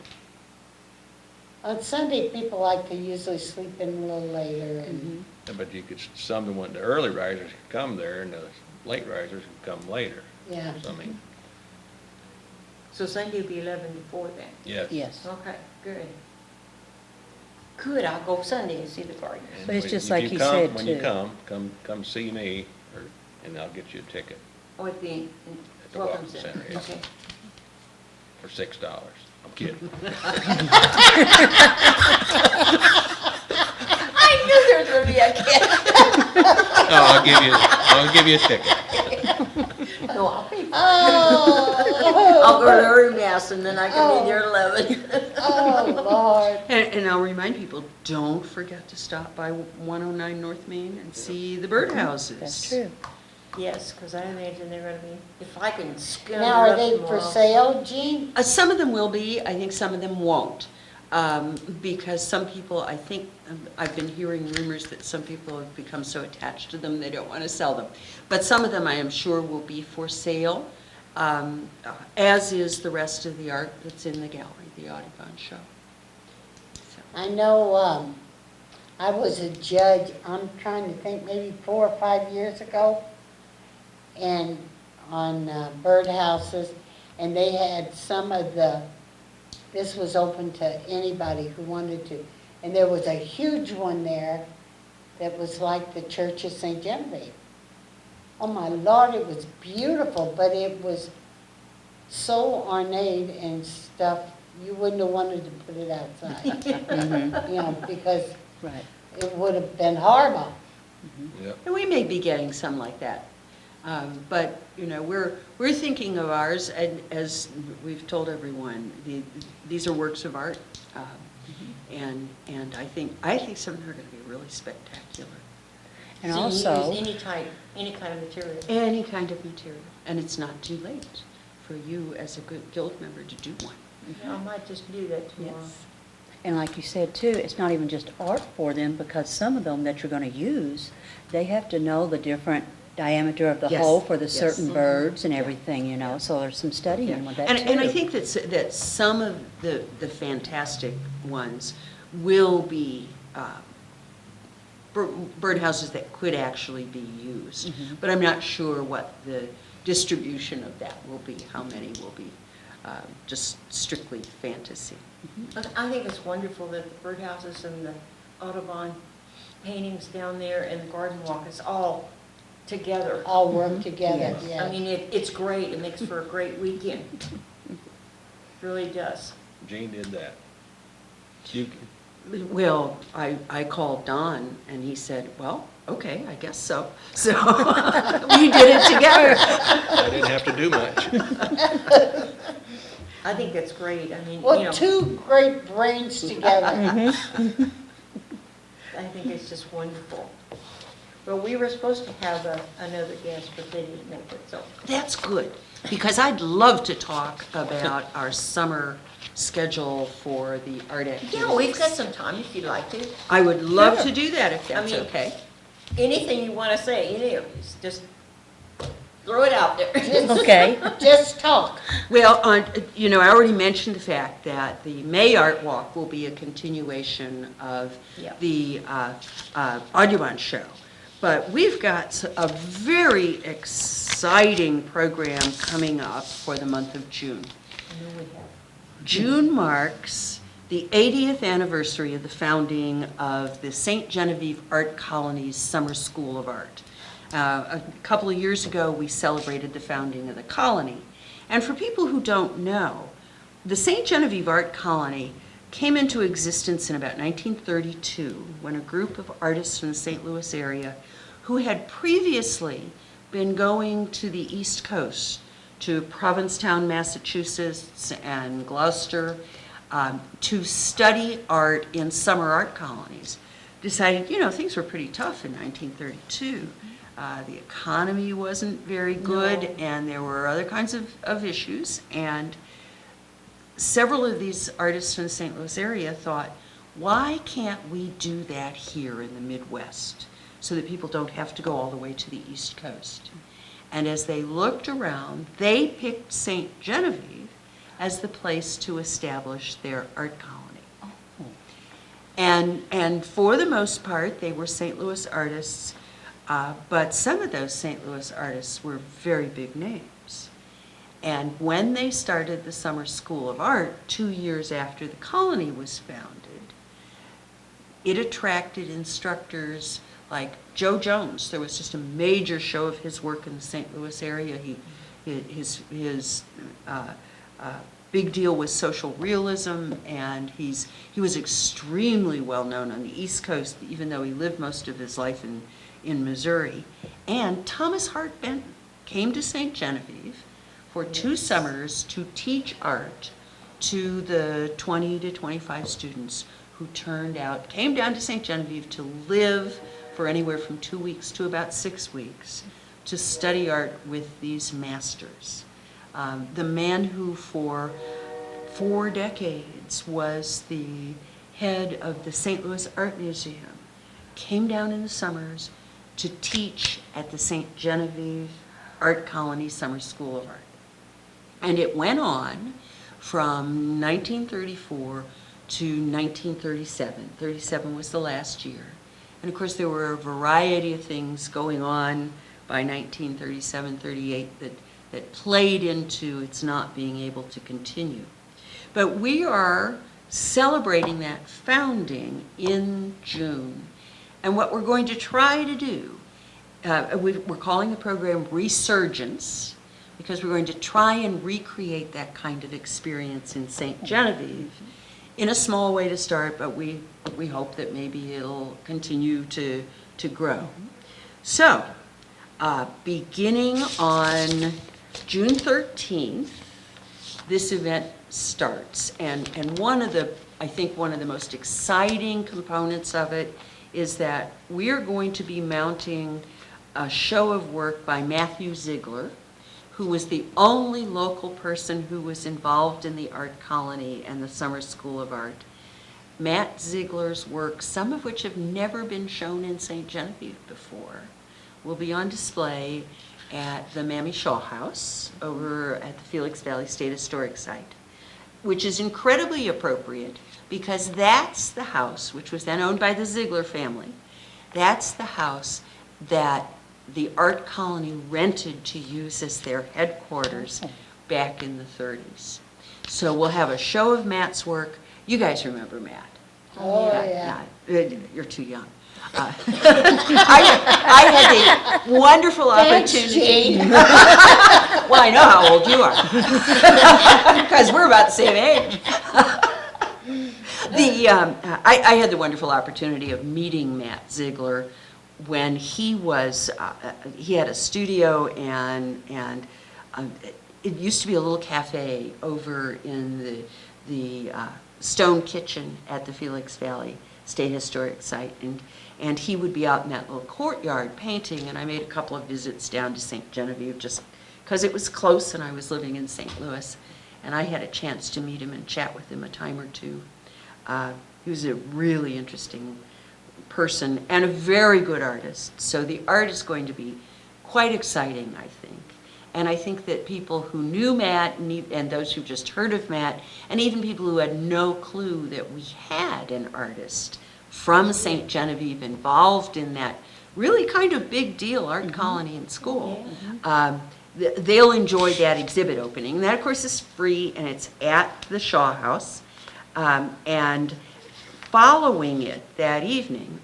On Sunday, people like to usually sleep in a little later and, but you could, some of the early risers could come there, and the late risers could come later. yeah. So, I mean, So Sunday will be 11 to 4 then? yes. Yes. Okay, good. Good, I'll go Sunday and see the garden. And But it's when- just if like you he come- said, When you too. come see me, and I'll get you a ticket Oh, at the At the Welcome Welcome Center, Center, yes. okay. for $6. I'm kidding. I knew there was going to be a kid. No, I'll give you a ticket. No, I'll pay for it. Oh, I'll go to every mass and then I can be there at 11. oh, Lord. And I'll remind people, don't forget to stop by 109 North Main and see the birdhouses. That's true. Yes, because I imagine they're going to be, if I can scoot Now, are up they tomorrow. for sale, Jean? Some of them will be, I think some of them won't. Because some people, I think, I've been hearing rumors that some people have become so attached to them, they don't want to sell them. But some of them, I am sure, will be for sale, as is the rest of the art that's in the gallery, the Audubon show. So, I know, I was a judge, I'm trying to think, maybe 4 or 5 years ago, and on birdhouses, and they had some of the, this was open to anybody who wanted to, and there was a huge one there that was like the Church of St. Genevieve. Oh my Lord, it was beautiful, but it was so ornate and stuff, you wouldn't have wanted to put it outside. Mhm. You know, because Right. it would have been horrible. Yep. and we may be getting some like that. But, you know, we're thinking of ours, and as we've told everyone, these are works of art. And I think some of them are going to be really spectacular. And So you also, use any kind of material. Any kind of material, and it's not too late for you as a guild member to do one. I might just do that tomorrow. Yes. And like you said too, it's not even just art for them, because some of them that you're gonna use, they have to know the different diameter of the Yes, hole for the yes. certain birds and everything, you know, so there's some studying with that too. And I think that some of the fantastic ones will be birdhouses that could actually be used. Mhm. But I'm not sure what the distribution of that will be, how many will be just strictly fantasy. I think it's wonderful that the birdhouses and the Audubon paintings down there and the garden walk is all together. All work together, Yes. yeah. I mean, it's great, it makes for a great weekend. Really does. Gene did that. You, Well, I called Don, and he said, well, okay, I guess so. So we did it together. I didn't have to do much. I think that's great, I mean, you Well, know, two great brains together. I think it's just wonderful. Well, we were supposed to have another guest, but they didn't make it, so. That's good, because I'd love to talk about our summer schedule for the art activities. Yeah, we've got some time if you'd like to. I would love Sure. to do that if that's mean- okay. Anything you want to say, any of these, just throw it out there. Okay. Just talk. Well, I already mentioned the fact that the May Art Walk will be a continuation of Yeah. the Audubon show. But we've got a very exciting program coming up for the month of June. June marks the 80th anniversary of the founding of the St. Genevieve Art Colony's Summer School of Art. A couple of years ago, we celebrated the founding of the colony. And for people who don't know, the St. Genevieve Art Colony came into existence in about 1932 when a group of artists from the St. Louis area who had previously been going to the East Coast, to Provincetown, Massachusetts, and Gloucester, to study art in summer art colonies, decided, things were pretty tough in 1932. The economy wasn't very good, and there were other kinds of issues, and several of these artists from the St. Louis area thought, why can't we do that here in the Midwest so that people don't have to go all the way to the East Coast? And as they looked around, they picked St. Genevieve as the place to establish their art colony. And for the most part, they were St. Louis artists, but some of those St. Louis artists were very big names. And when they started the Summer School of Art 2 years after the colony was founded, it attracted instructors like Joe Jones. There was just a major show of his work in the St. Louis area. His big deal was social realism, and he was extremely well known on the East Coast, even though he lived most of his life in Missouri. And Thomas Hart Benton came to St. Genevieve for 2 summers to teach art to the 20 to 25 students who came down to St. Genevieve to live for anywhere from 2 weeks to about 6 weeks to study art with these masters. The man who for 4 decades was the head of the St. Louis Art Museum came down in the summers to teach at the St. Genevieve Art Colony Summer School of Art. And it went on from 1934 to 1937. 37 was the last year. And of course, there were a variety of things going on by 1937, 38 that played into its not being able to continue. But we are celebrating that founding in June. And what we're going to try to do, we're calling the program Resurgence, because we're going to try and recreate that kind of experience in St. Genevieve in a small way to start, but we hope that maybe it'll continue to grow. So, beginning on June 13th, this event starts. And I think one of the most exciting components of it is that we are going to be mounting a show of work by Matthew Ziegler, who was the only local person who was involved in the art colony and the summer school of art. Matt Ziegler's work, some of which have never been shown in St. Genevieve before, will be on display at the Mamie Shaw House over at the Felix Valley State Historic Site, which is incredibly appropriate because that's the house, which was then owned by the Ziegler family, that's the house that the art colony rented to use as their headquarters back in the 30s. So we'll have a show of Matt's work. You guys remember Matt? Oh, yeah. You're too young. I had the wonderful Thanks, opportunity. Jane. Well, I know how old you are, because we're about the same age. I had the wonderful opportunity of meeting Matt Ziegler when he was, he had a studio and it used to be a little cafe over in the Stone Kitchen at the Felix Valley State Historic Site, and he would be out in that little courtyard painting, and I made a couple of visits down to St. Genevieve just because it was close and I was living in St. Louis, and I had a chance to meet him and chat with him a time or two. He was a really interesting person and a very good artist, so the art is going to be quite exciting, I think. And I think that people who knew Matt and those who just heard of Matt, and even people who had no clue that we had an artist from St. Genevieve involved in that really kind of big deal art colony and school, they'll enjoy that exhibit opening. And that, of course, is free, and it's at the Shaw House. And following it that evening,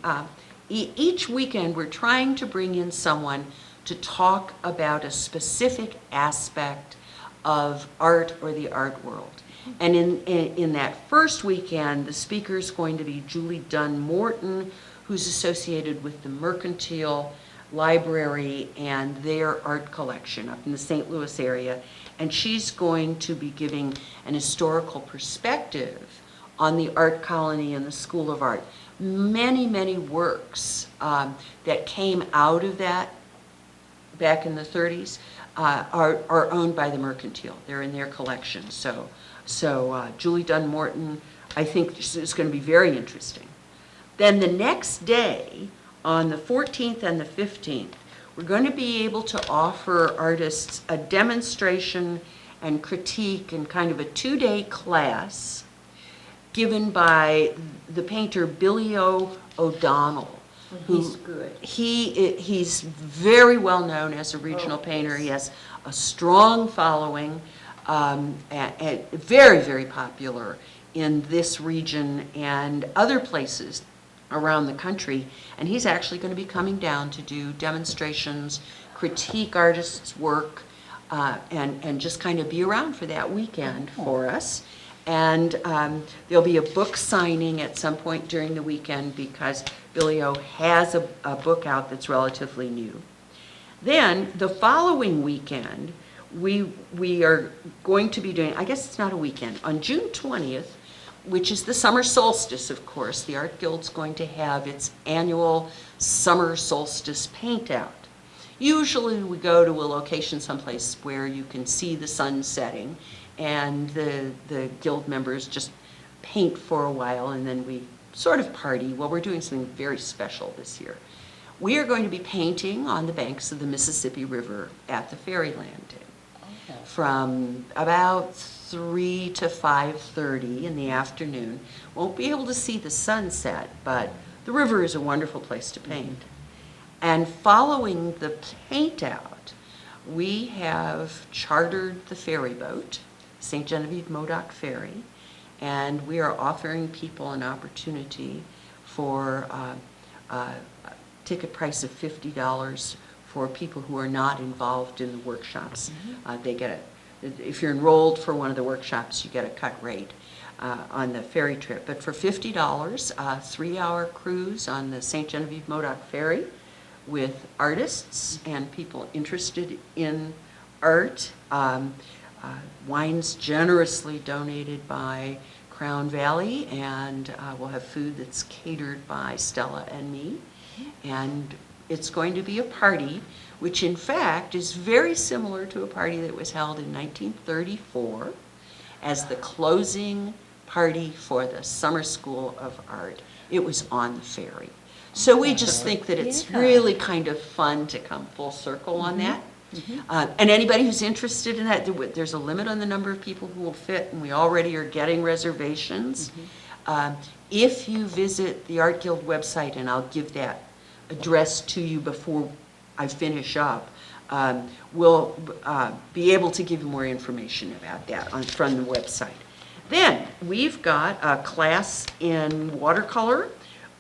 each weekend we're trying to bring in someone to talk about a specific aspect of art or the art world. And in that first weekend, the speaker is going to be Julie Dunn Morton, who's associated with the Mercantile Library and their art collection up in the St. Louis area. And she's going to be giving an historical perspective on the art colony and the School of Art. Many, many works that came out of that back in the 30s are owned by the Mercantile. They're in their collection. So Julie Dunn Morton, I think, is going to be very interesting. Then the next day, on the 14th and the 15th, we're going to be able to offer artists a demonstration and critique and kind of a 2-day class given by the painter Billy O'Donnell. He's good. He's very well known as a regional painter. He has a strong following, and very, very popular in this region and other places around the country. And he's actually going to be coming down to do demonstrations, critique artists' work, and just kind of be around for that weekend for us. And there'll be a book signing at some point during the weekend because Billy O has a book out that's relatively new. Then the following weekend, we are going to be doing, I guess it's not a weekend, on June 20th, which is the summer solstice, of course, the Art Guild's going to have its annual summer solstice paint out. Usually we go to a location someplace where you can see the sun setting, and the guild members just paint for a while, and then we sort of party. Well, we're doing something very special this year. We are going to be painting on the banks of the Mississippi River at the ferry landing from about 3 to 5:30 in the afternoon. Won't be able to see the sunset, but the river is a wonderful place to paint. And following the paint out, we have chartered the ferry boat, St. Genevieve Modoc Ferry, and we are offering people an opportunity for a ticket price of $50 for people who are not involved in the workshops. They get if you're enrolled for one of the workshops, you get a cut rate on the ferry trip. But for $50, a 3-hour cruise on the St. Genevieve Modoc Ferry with artists and people interested in art. Wines generously donated by Crown Valley, and we'll have food that's catered by Stella and me. And It's going to be a party, which in fact is very similar to a party that was held in 1934 as the closing party for the Summer School of Art. It was on the ferry. So we just think that it's Yeah. really kind of fun to come full circle on that. And anybody who's interested in that, there's a limit on the number of people who will fit, and we already are getting reservations. If you visit the Art Guild website, and I'll give that address to you before I finish up, we'll be able to give you more information about that from the website. Then, we've got a class in watercolor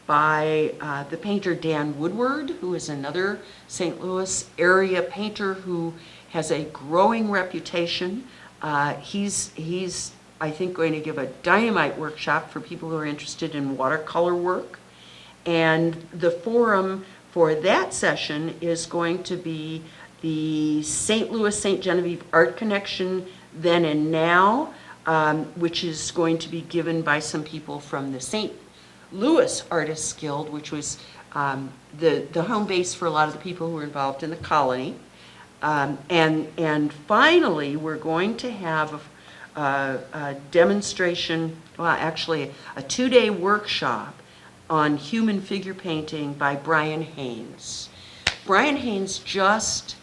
by the painter Dan Woodward, who is another St. Louis area painter who has a growing reputation. He's I think, going to give a dynamite workshop for people who are interested in watercolor work. And the forum for that session is going to be the St. Louis St. Genevieve Art Connection Then and Now, which is going to be given by some people from the St. Louis Artists Guild, which was the home base for a lot of the people who were involved in the colony. And finally, we're going to have a demonstration, well, actually a 2-day workshop on human figure painting by Brian Haynes. Brian Haynes just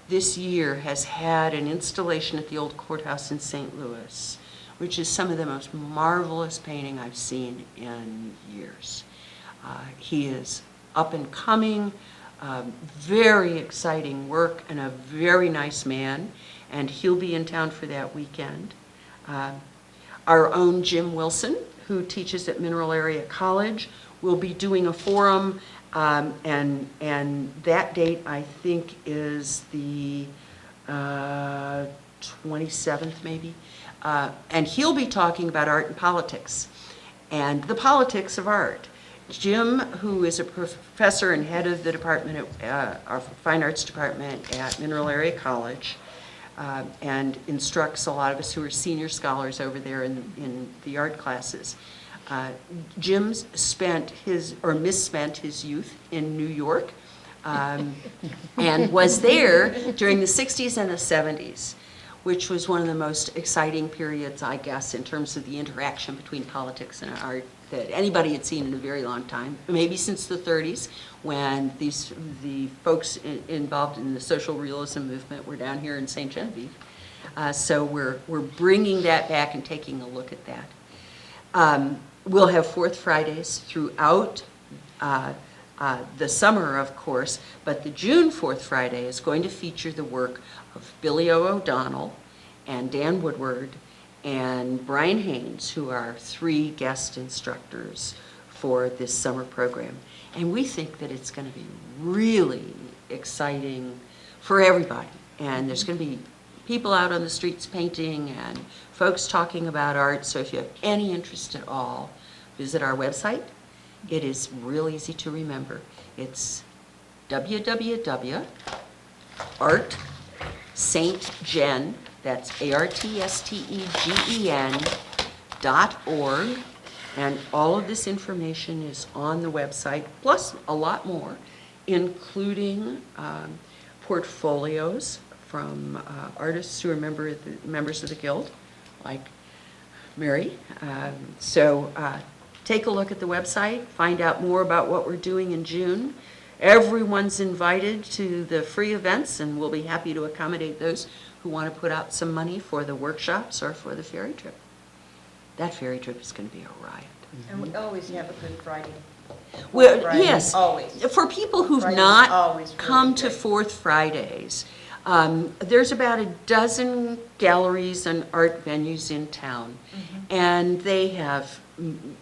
this year has had an installation at the old courthouse in St. Louis, which is some of the most marvelous painting I've seen in years. He is up and coming, very exciting work, and a very nice man, and he'll be in town for that weekend. Our own Jim Wilson, who teaches at Mineral Area College, will be doing a forum, and that date, I think, is the 27th, maybe. And he'll be talking about art and politics, and the politics of art. Jim, who is a professor and head of the department, our Fine Arts Department at Mineral Area College, and instructs a lot of us who are senior scholars over there in the art classes. Jim misspent his youth in New York, and was there during the 60s and the 70s, which was one of the most exciting periods, I guess, in terms of the interaction between politics and art that anybody had seen in a very long time, maybe since the 30s, when the folks involved in the social realism movement were down here in St. Genevieve. So we're bringing that back and taking a look at that. We'll have Fourth Fridays throughout the summer, of course, but the June Fourth Friday is going to feature the work of Billy O. O'Donnell and Dan Woodward and Brian Haynes, who are 3 guest instructors for this summer program. And we think that it's going to be really exciting for everybody. And there's going to be people out on the streets painting and folks talking about art. So if you have any interest at all, visit our website. It is real easy to remember. It's www.artstgen, that's ARTSTEGEN.org, and all of this information is on the website, plus a lot more, including portfolios from artists who are members of the Guild, like Mary. So take a look at the website, find out more about what we're doing in June. Everyone's invited to the free events, and we'll be happy to accommodate those who want to put out some money for the workshops or for the ferry trip. That ferry trip is going to be a riot. And we always have a Good Friday. Well, Friday, yes, always. for people who've Friday's not always really come to great. Fourth Fridays, there's about a dozen galleries and art venues in town, and they have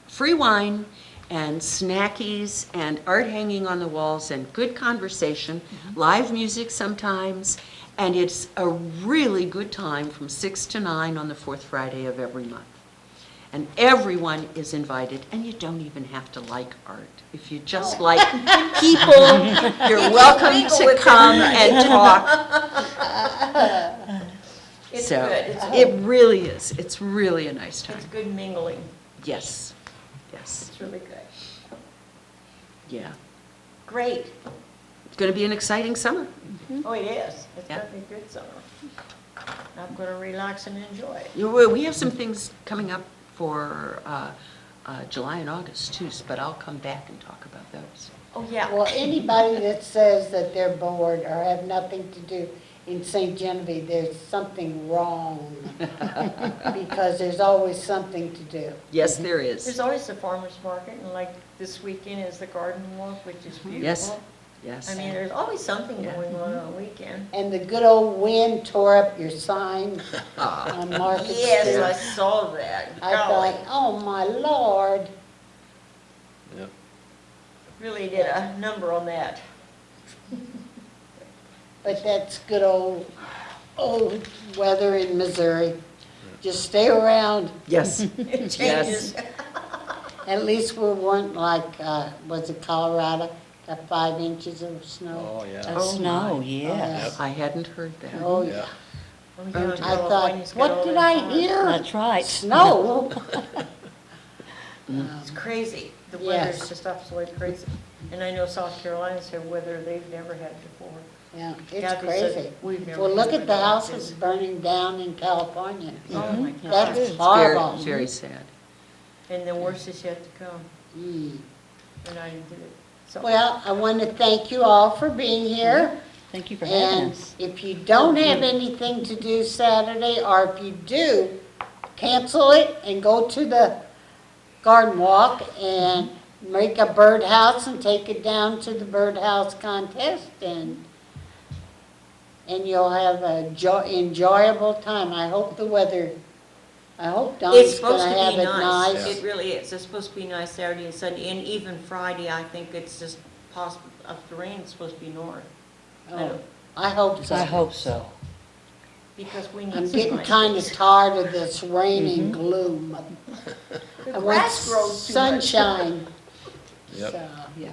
free wine and snackies and art hanging on the walls and good conversation, live music sometimes, and it's a really good time from 6 to 9 on the fourth Friday of every month. And everyone is invited, and you don't even have to like art. If you just like people, you're welcome mingle to with come everybody. and talk. It's So, good. It's it really is. It's really a nice time. It's good mingling. Yes, yes, It's really good. yeah. Great. It's going to be an exciting summer. Oh, it is. It's Yeah. gonna be a good summer. I'm gonna relax and enjoy it. We have some things coming up for July and August too, but I'll come back and talk about those. Oh, yeah. Well, anybody that says that they're bored or have nothing to do in St. Genevieve, there's something wrong. Because there's always something to do. Yes, there There's is. always the farmer's market, and like this weekend is the garden walk, which is beautiful. Yes, I yes. mean, there's always something going on a weekend. And the good old wind tore up your sign on Market Yes, I Street. saw that. I Golly, thought, oh my Lord. Yep. really did a number on that. But that's good old weather in Missouri. Just stay around. Yes, It changes. Yes. At least we weren't like, was it Colorado? Got 5 inches of snow. Oh, yeah. Of Oh, snow, my. yes. I hadn't heard that. Oh, Yeah. yeah. Oh, yeah, I thought, California's got all what did that I fun. hear? That's right. Snow? It's crazy. The Yes. weather's just absolutely crazy. And I know South Carolina's had weather they've never had before. Yeah, it's Kathy said crazy. we've never Well, look had at the weather like houses this. burning down in California. Oh, my God. That's It's horrible. very, very sad. And the worst is yet to come, Mm. and I did it. So, Well, I want to thank you all for being here. Thank you for having And us. if you don't have anything to do Saturday, or if you do, cancel it and go to the garden walk and make a birdhouse and take it down to the birdhouse contest, and you'll have a enjoyable time. I hope it's Don's supposed gonna to have be it nice. nice. It really is. It's supposed to be nice Saturday and Sunday, and even Friday, I think it's just possible, if the rain's supposed to be north. Oh, I hope so. I hope so. Because we need I'm some getting nice kind of days. tired of this rain and gloom. The I want grass grows too much. sunshine. Yep. So, Yeah.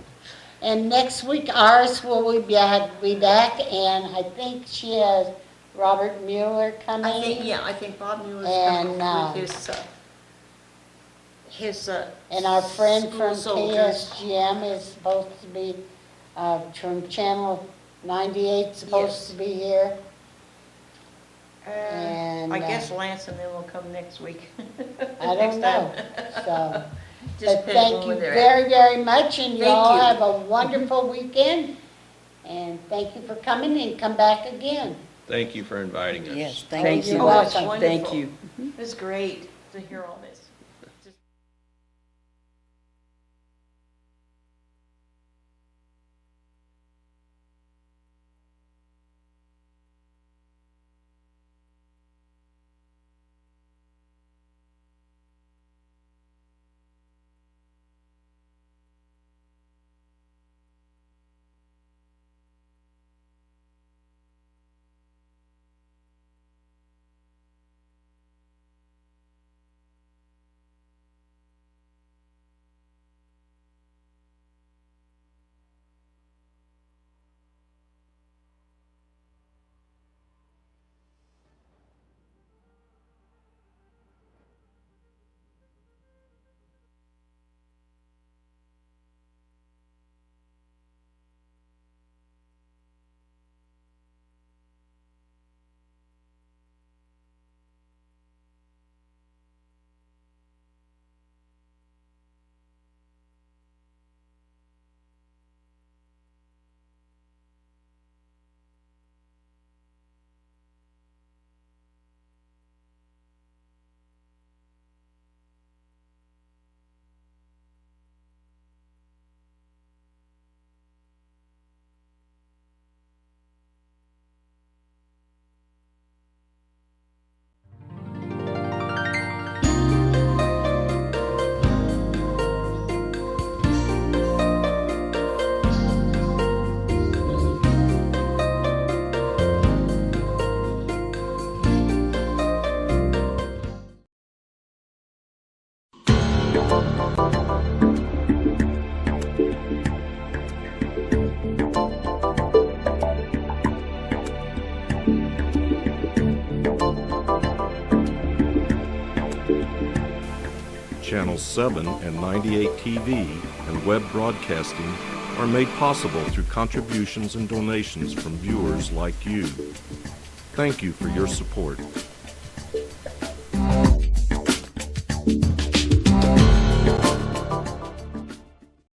And next week, Iris will be back, and I think she has Robert Mueller coming. I think Bob Mueller's And, coming with his, And our friend school from soldiers. KSGM is supposed to be, from Channel 98, supposed Yes. to be here. I And, guess Lance and them will come next week. I don't know, so. Just But depends thank on you where they're at. very, very much, and you Thank all you. have a wonderful weekend. And thank you for coming, and come back again. Thank you for inviting us. Yes, thank Thank you you. so You're much. It's welcome. Thank wonderful. you. It's great to hear all this. Just- Channel 7 and 98 TV and web broadcasting are made possible through contributions and donations from viewers like you. Thank you for your support.